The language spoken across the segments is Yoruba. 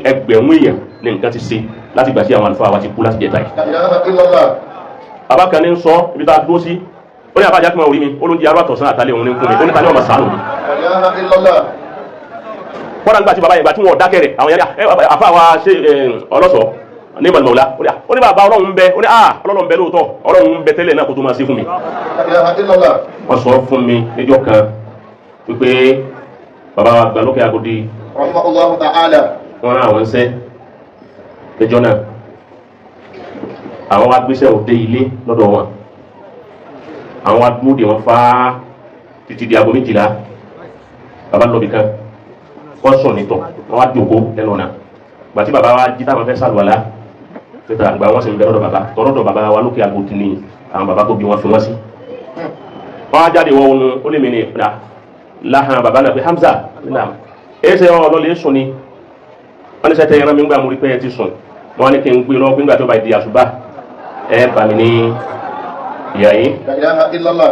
ẹgbẹ̀rún èèyàn ní nǹkan ti ṣe láti gbà sí àwọn àlùfáà wa ti kú láti jẹta yìí. bàbá kan ní ń sọ ibi tá a dúró sí ó ní àbájá kí wọ́n rí mi ó ló ń di arúgbó àtọ̀sán àtàlẹ́ òun ní fún mi ó ní ta ní ọmọ sàánù mi. kọ́dà nígbà tí bàbá yẹn gbà tí wọ́n dákẹ́ rẹ̀ àwọn yẹn àfa wa ṣe ọlọ́sọ̀ ní ìmọ̀lẹ́mọ̀lá ó ní bàbá ọlọ́run ń bẹ ó ní ọlọ́run ń bẹ lóòótọ́ ọlọ́run ń bẹ tẹ́lẹ̀ náà kó tó máa ṣe fún mi. wọ́n sọ fún mi níjọ́ kan wípé bàbá wa gbà lókè Agodi wọ́n rán àwọn ṣẹ́ lẹ́jọ́ náà àwọn wa gbéṣẹ́ òde ilé lọ́dọ̀ wọn àwọn wa dúró de wọn fá títí di aago 12 bàbá lọ́bì kan wọ́n sọ̀ nítọ̀ wọ́n wá jòkó lẹ́nu ọ̀nà gbàtí bàbá wa jí táwọn fẹ́ sàlùwàlá tètè àgbà wọn sì ń bẹ lọ́dọ̀ bàbá tọ́lọ́dọ̀ bàbá wa lókè Agodi ni àwọn bàbá tó bí wọn fi wọn sí. wọ́n á jáde wọ́n wọnú ó lè mí ní ìpínlẹ̀ láhàn bàbá náà pé Hamza ẹsẹ̀ ọlọ́lẹ̀ sùn ni wọ́n ní sẹ́tẹ̀ ẹran mi ń gbà mú rí pé ẹ ti sùn wọ́n ní kí n gbé lọ gbígbà tó bá di àṣùbà ẹ bà mí ní ìyá yìí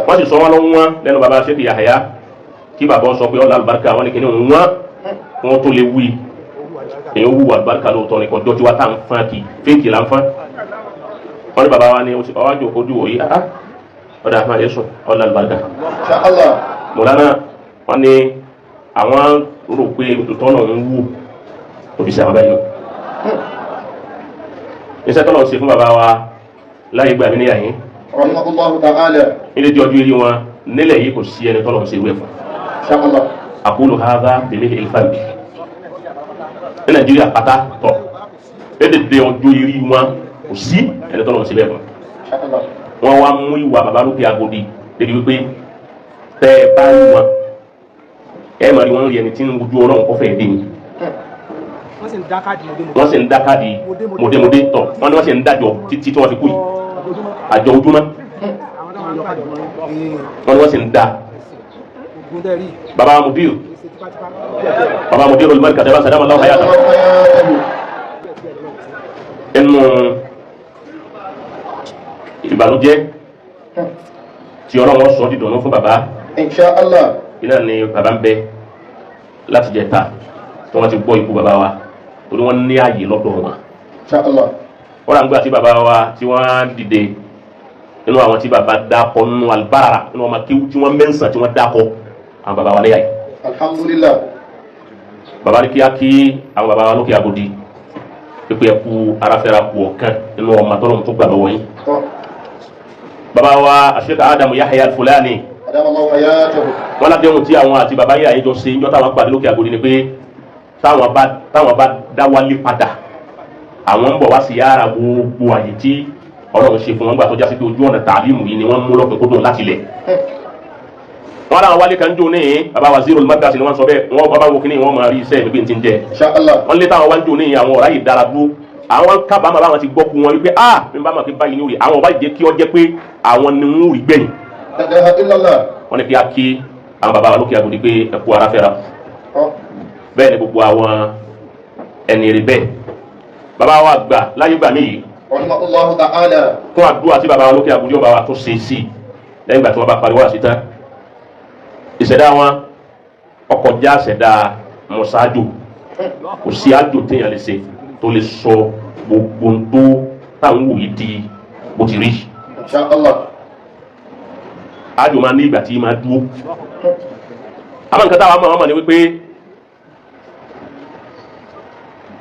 wọ́n sì sọ wọn lọ́wọ́ wọn lẹ́nu bàbá Sheikh Yahya kí bàbá sọ pé ọ̀là àlùbáríkà wọn ní kí ni wọn tó lè wí èyàn wù àlùbáríkà lóòótọ́ ní kọjọ́ tí wọ́n tá à ń fán kì fèkì là ń fán wọ́n ní bàbá wa ní ọwọ́ àjò ojú òye ọ̀dà àfọ̀n yẹn sùn ọ̀là àlùbáríkà mọ̀lánà wọ́n ní àwọn rò pé tọ́nà ń wù òbíṣẹ́ àwọn báyìí iṣẹ́ tọ́nà ṣe fún bàbá wa láyé gbà mí ní àyín ilé tí ọjọ́ eré wọn nílẹ̀ yìí kò sí ẹni tọ́nà ṣe wẹ̀ fún aqulu hadha bèlè ìfàmì ní Nàìjíríà pátá tọ̀ lédèdè ọjọ́ eré wọn kò sí ẹni tọ́nà ṣe wẹ̀ fún wọn wá mú ìwà bàbá lókè Agodi débi wípé tẹ́ ẹ bá ń wọn ẹ máa rí wọn rí ẹni tí ń wojú Ọlọ́run kọfẹ́ dé ni wọ́n sì ń dá káàdì mọ̀démọ̀dé tọ̀ wọ́n ní wọ́n sì ń dájọ́ títí tí wọ́n fi kú yìí àjọ ojúmọ́ wọ́n ní wọ́n sì ń dá baba mudir olùmọ̀rí kàtẹ́bà sàdámà láwọn hayata ẹnu ìbànújẹ́ tí Ọlọ́run sọ dídùnú fún baba Inshallah iná ni baba ń bẹ láti jẹ ta tí wọ́n ti gbọ́ ikú baba wa torí wọ́n ní ààyè lọ́dọ̀ wọn. wọ́n rà ń gbà tí baba wa tí wọ́n dìde nínú àwọn tí baba dákọ̀ nínú alibara nínú ọmọ tí wọ́n mẹ́nsàn tí wọ́n dákọ̀ àwọn baba wa lẹ́yà yìí. Alhamdulillah. baba ní kí àwọn baba wa lókè Agodi pípé ẹkú aráfẹ́ra kú ọ̀kan nínú ọmọ tọ́lọ́mù tó gbà lọ́wọ́ yín. baba wa Sheikh Adamu Yahya Al-Fulani wọ́n ládéhùn tí àwọn àti baba yìí àyíjọ ṣe ìjọ táwọn pàdé lókè Agodi ni pé táwọn bá dá wálé padà àwọn ń bọ̀ wá sí yàrá gbogbo àyè tí Ọlọ́run ṣe fún wọn gbà tó jásí pé ojú ọ̀nà tààlímù yìí ni wọ́n mú lọ́pẹ́ kódò láti lẹ̀. wọ́n láwọn wálé kan jò ní baba Wazirul Madrasa ni wọ́n sọ bẹ́ẹ̀ wọ́n bàbá wo kíní wọ́n máa rí iṣẹ́ ìgbé tí ń jẹ. wọ́n lé táwọn wájú ní àwọn ọ̀rá yìí dára dúró àwọn kábàámà báwọn ti gbọ́ kú wọn wípé mi bá máa fi báyìí ní òrì àwọn ọba ìjẹ́ kí ọ jẹ́ pé àwọn ni wọ́n rí gbẹ̀yìn. wọ́n ní kí àwọn baba wa lókè Agodi pé ẹkú ara fẹ́ra bẹ́ẹ̀ ni gbogbo àwọn ẹni rí bẹ́ẹ̀ bàbá wa gbà láyé gbà mí yìí fún àdúrà tí bàbá wa lókè Agodi ọba wa tó ṣe sí lẹ́yìn ìgbà tí wọ́n bá parí wá síta ìṣẹ̀dá wọn ọkọ̀ já ṣẹ̀dá mọ̀ṣáájò kò sí àjò téèyàn lè ṣe tó lè sọ gbogbo tó táwọn wò yìí di bó ti rí àjò máa ní ìgbà tí máa dúró àmọ́ nǹkan táwọn mọ̀ ní wípé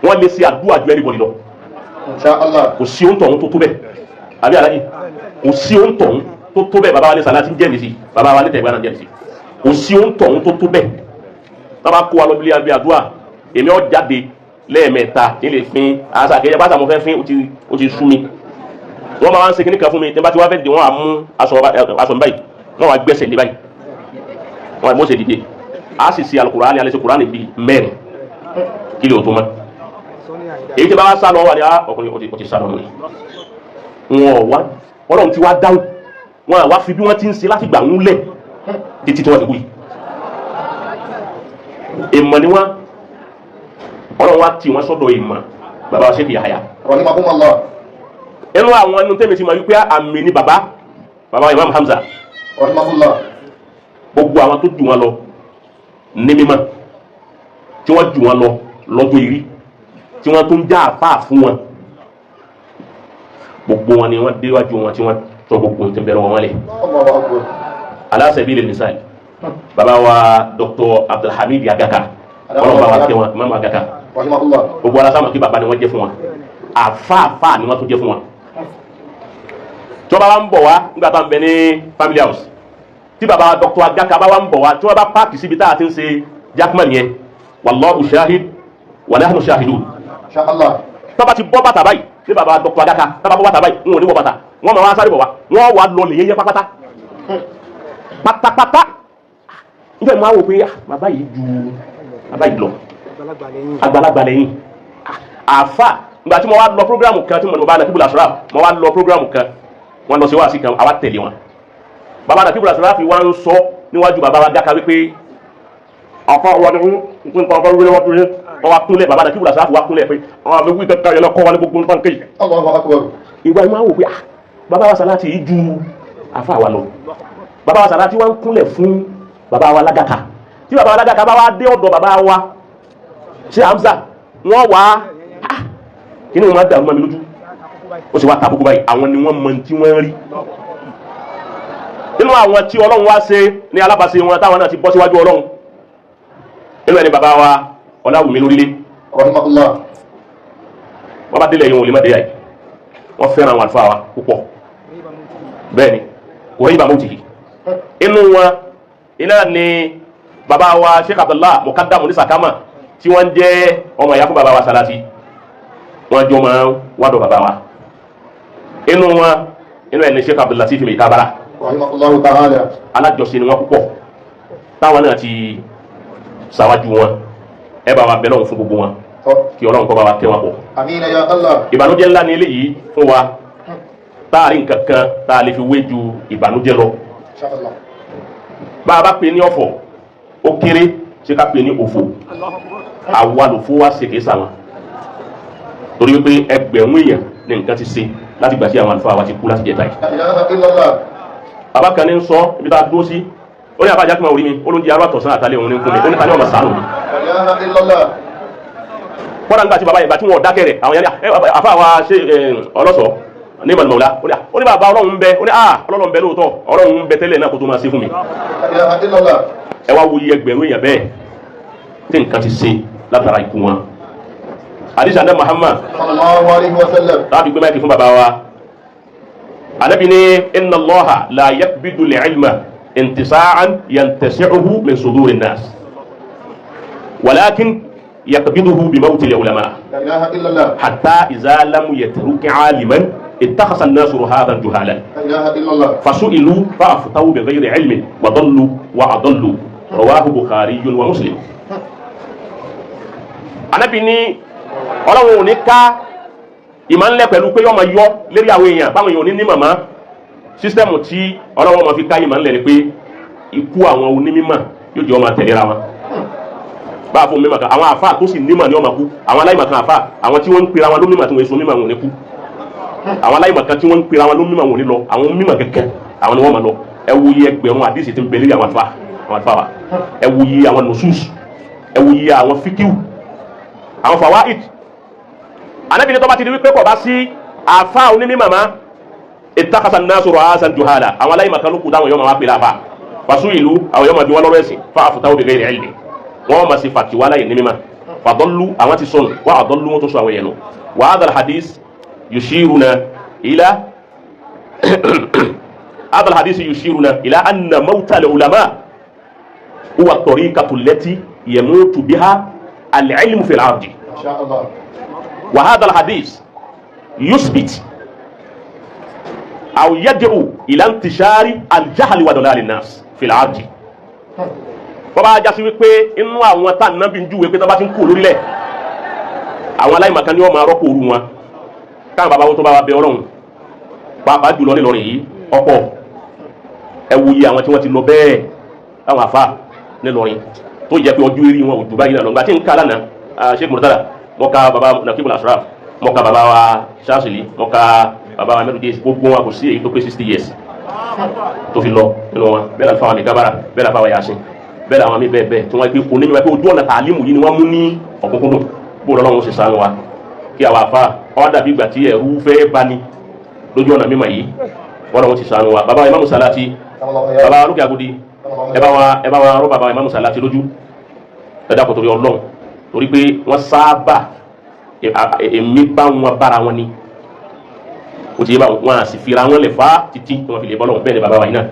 wọ́n lè ṣe àdúrà ju everybody lọ. kò sí ohun tọ̀hún tó tó bẹ́ẹ̀ àbí aláàjì kò sí ohun tọ̀hún tó tó bẹ́ẹ̀ bàbá wa ní sàlátì ń jẹ́ nìsí bàbá wa ní tẹ̀gbọ́n náà jẹ́ nìsí kò sí ohun tọ̀hún tó tó bẹ́ẹ̀ bàbá kó wa lọ bílẹ̀ àbí àdúrà èmi ọ̀ jáde lẹ́ẹ̀mẹ́ta ní lè fin àṣà àkẹ́yẹ bá sàmọ́ fẹ́ fin ó ti sú mi wọ́n máa ń ṣe kíní kan fún mi tí n bá ti wá fẹ́ dè wọ́n á mú aṣọ mi báyìí wọ́n wá gbẹ́sẹ̀ lé báyìí wọ́n mọ̀ ṣe dìde á sì ṣe Al-Qur'ani alẹ́ ṣe Qur'ani bíi mẹ́rin kí lè o tó mọ́ èyí tí bá wá sá lọ wà ní ọkùnrin ó ti sá lọ nù Ọlọ́run ti wá dáhùn wọn àwa fi bí wọ́n ti ń ṣe láti gbà ń lẹ̀ títí tí wọ́n ti kú yìí èèmọ̀ ni wọ́n Ọlọ́run wá tì wọ́n sọ́dọ̀ èèmọ̀ bàbá wa Sheikh Yahya ẹnu àwọn ẹnu tẹ́mi ti mọ̀ wípé àmì ni bàbá Imam Hamza gbogbo àwọn tó jù wọn lọ ní mímọ́ tí wọ́n jù wọn lọ lọ́jọ́ ìrí tí tí wọ́n tún já àfáà fún wọn gbogbo wọn ni wọ́n déwájú wọn tí wọ́n tọ́ gbogbo ohun tí ń bẹ̀rẹ̀ wọn lẹ̀. ala sabili misal baba wa Dr. Abdulhamid Agaka ọlọ́run bá wa kẹ́ wọn Imam Agaka gbogbo alasama kí baba ni wọ́n jẹ́ fún wọn àfáàfáà ni wọ́n tún jẹ́ fún wọn. tí wọ́n bá wá ń bọ̀ wá nígbà tá à ń bẹ ní family house tí baba Dr. Agaka bá wá ń bọ̀ wá tí wọ́n bá páàkì síbi tá a ti ń ṣe Jackman yẹn wallahu shahid wa nahnu shahidun. tọ́ba ti bọ́ bàtà báyìí ní baba Dr. Agaka tọ́ba bọ́ bàtà báyìí wọn ò ní wọ bàtà wọ́n máa wá sáré bọ̀ wá wọ́n wà lọ nìyẹn pátápátá pátápátá nígbà tí wọ́n á wò pé bàbá yìí ju bàbá yìí lọ àgbàlagbà lẹ́yìn àfà nígbà tí mo wá lọ programu kan tí mo bá Nakibul Ashraf mo wá lọ programu kan wọ́n lọ sí wáàsí kan àwa tẹ̀lé wọn bàbá Nakibul Ashraf fi wá ń sọ níwájú bàbá wa Gaka wípé àfa wa ni nǹkan kan fẹ́ wíwẹ́ wọ́n tún yẹ wọ́n wá kúnlẹ̀ bàbá Nakibul Ashraf wá kúnlẹ̀ pé àwọn àmì wíwẹ́ kankan yẹn lọ kọ́ wa ní gbogbo nǹkan kéyì. ìgbà yìí máa wò pé bàbá wa Salati yìí ju àfa wa lọ bàbá wa Salati wá ń kúnlẹ̀ fún bàbá wa Lagaka tí bàbá wa Lagaka bá wá dé ọ̀dọ̀ bàbá wa ṣé Hamza wọ́n wá kí ni wọ́n máa dàrú mọ́ mi lójú ó sì wá tàbùkù báyìí àwọn ni wọ́n mọ tí wọ́n rí nínú àwọn tí Ọlọ́run wá ṣe ní alábàáṣe wọn táwọn náà ti bọ́ síwájú Ọlọ́run nínú ẹni bàbá wa Ọláwùmí lórílẹ̀ wọ́n bá délẹ̀ yìí wọn ò lè má dé yà yìí wọ́n fẹ́ràn àwọn àlùfáà wa púpọ̀ bẹ́ẹ̀ ni kò rí ìbámu tì í inú wọn iná ni bàbá wa Sheikh Abdullah Mukaddamu ní Sakama tí wọ́n jẹ́ ọmọ ìyá fún bàbá wa Salati wọ́n jọ máa wádọ̀ bàbá wa inú wọn inú ẹni Sheikh Abdul Latif mi Kabara alájọṣe ni wọ́n púpọ̀ táwọn náà ti ṣáwájú wọn ẹ bá wa bẹ̀ lọ́hùn fún gbogbo wọn kí Ọlọ́run kó bá wa kẹ́ wọn pọ̀. Àmín ya Allah. ìbànújẹ́ ńlá ni eléyìí fún wa táàrí nǹkan kan tá a lè fi wé ju ìbànújẹ́ lọ. bá a bá pè ní ọ̀fọ̀ ó kéré ṣé ká pè ní òfò àwa lòfó wa ṣe kìí sàwọn torí wípé ẹgbẹ̀rún èèyàn ní nǹkan ti ṣe láti gbà sí àwọn àlùfáà wa ti kú láti jẹta yìí. bàbá kan ní ń sọ ibi tá a dúró sí ó ní abájá kí máa wòrí mi ó ló ń di arú àtọ̀sán àtàlẹ́ òun ní ń kún mi ó ní ta ní ọmọ sàánù mi. kọ́dà nígbà tí bàbá yẹn gbà tí wọ́n dákẹ́ rẹ̀ àwọn yẹn àfa wa ṣe ọlọ́sọ̀ ní ìmọ̀lùmọ̀lá ó ní bàbá Ọlọ́run ń bẹ ó ní Ọlọ́run ń bẹ lóòótọ́ Ọlọ́run ń bẹ tẹ́lẹ̀ náà kó tó máa ṣe fún mi. ẹ wá wuyi ẹgbẹ̀rún èèyàn bẹ́ẹ̀ tí nǹkan ti ṣe látara ikú wọn. àdìsá ndé Muhammad sallallahu alaihi wasallam láti gbé máìkì fún bàbá wa Ànábì ní inna Allaha la yakbidu al-ilma intisa'an yantasi'uhu min suduri an-nas walakin yakbiduhu bi mawti al-ulama hatta idha lam yatruk 'aliman اتخذ الناس رهابا جهالا فسئلوا فافتوا بغير علم وضلوا واضلوا رواه البخاري ومسلم. Ànábì ní Ọlọ́run ò ní ká ìmọ̀lẹ́ pẹ̀lú pé yọ́ máa yọ lérí àwọn èèyàn báwọn èèyàn ò ní ní màmá sísítẹ́mù tí Ọlọ́run máa fi ká ìmọ̀lẹ́ ni pé ikú àwọn onímọ̀ yóò jẹ́ ọmọ àtẹ̀léra wọn. bá a fún mímọ̀ kan àwọn àfáà tó sì nímọ̀ ní ọmọ kú àwọn aláìmọ̀ kan àfáà àwọn tí wọ́n ń pera wọn lómìmọ̀ tí wọ́n èso mímọ̀ wọn ò ní kú àwọn aláìmọ̀ kan tí wọ́n ń pera wọn lómìmọ̀ wọn ò ní lọ àwọn mímọ̀ kẹ̀kẹ́ àwọn ni wọ́n máa lọ ẹ wo iye ẹgbẹ̀rún àdìsí tí ń bẹ lérí àwọn àlùfáà wa ẹ wo iye àwọn nusus ẹ wo iye àwọn fíkíù àwọn fawaid. Ànábì ní tó bá ti di wípé kò bá sí àfáà onímọ̀ mọ́ ittakhadha an-nasu ru'asan juhala àwọn aláìmọ̀ kan ló kù táwọn yóò máa wá pè láfa wàásù ìlú àwọn yóò máa bí wọn lọ́rọ̀ ẹ̀sìn fa'aftaw bighayri ilmi wọ́n máa ṣe fàtiwá láyé ní mímọ́ fadallu àwọn ti sọnù wa adallu wọn tó sọ àwọn yẹn nù wa hadha al-hadith yushiruna ila هذا الحديث يشيرنا إلى أن موت العلماء هو الطريقة التي يموت بها العلم في الأرض إن شاء الله. وهذا الحديث يثبت أو يدعو إلى انتشار الجهل وضلال الناس في الأرض. bọ́bá jásí wípé inú àwọn tá nàbí ń júwe pé tó bá ti ń kú lórílẹ̀ àwọn aláìmọ̀kan ni wọ́n máa rọ́pò òru wọn káwọn bàbá wọn tó bá wà bẹ Ọlọ́run pàápàá jùlọ nílọrin yìí ọ̀pọ̀ ẹ wo iye àwọn tí wọ́n ti lọ bẹ́ẹ̀ táwọn àfa nílọrin tó jẹ́ pé ọjọ́ eré wọn ò dùbá yìí náà lọ́gbà tí ń ká lánàá Sheikh Murtada mo ka baba Nakibul Ashraf mo ka baba wa Shazili mo ka baba wa Medu Jesi gbogbo wọn kò sí èyí tó pé 60 years tó fi lọ nínú wọn bẹ́ẹ̀ la fa wa mi Kabara bẹ́ẹ̀ la fa wa Yasin bẹ́ẹ̀ la wọn mi bẹ́ẹ̀ bẹ́ẹ̀ tí wọ́n pe onímọ̀ pé ojú ọ̀nà tàlímù yìí ni wọ́n mú ní ọ̀kúnkúndùn bó lọ́wọ́ ṣe sànù wa kí àwọn afa ọ dàbí ìgbà tí ẹrú fẹ́ bá ní lójú ọ̀nà mímọ́ yìí wọn náà wọ́n ti sànù wa baba Imam Salati baba Lókè Agodi ẹ bá wa rọ baba Imam Salati lójú ẹ dákun torí Ọlọ́run torí pé wọ́n sábà èmi bá wọn bára wọn ni o ti yé báwọn wọn a sì fira wọn lè fa títí wọn fi lè bọ́ lọ́wọ́ bẹ́ẹ̀ ni baba wa yìí náà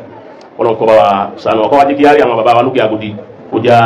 Ọlọ́run kọ́ bá wa sànù ọkọ̀ wa jẹ́ kí á rí àwọn baba wa Lókè Agodi ó já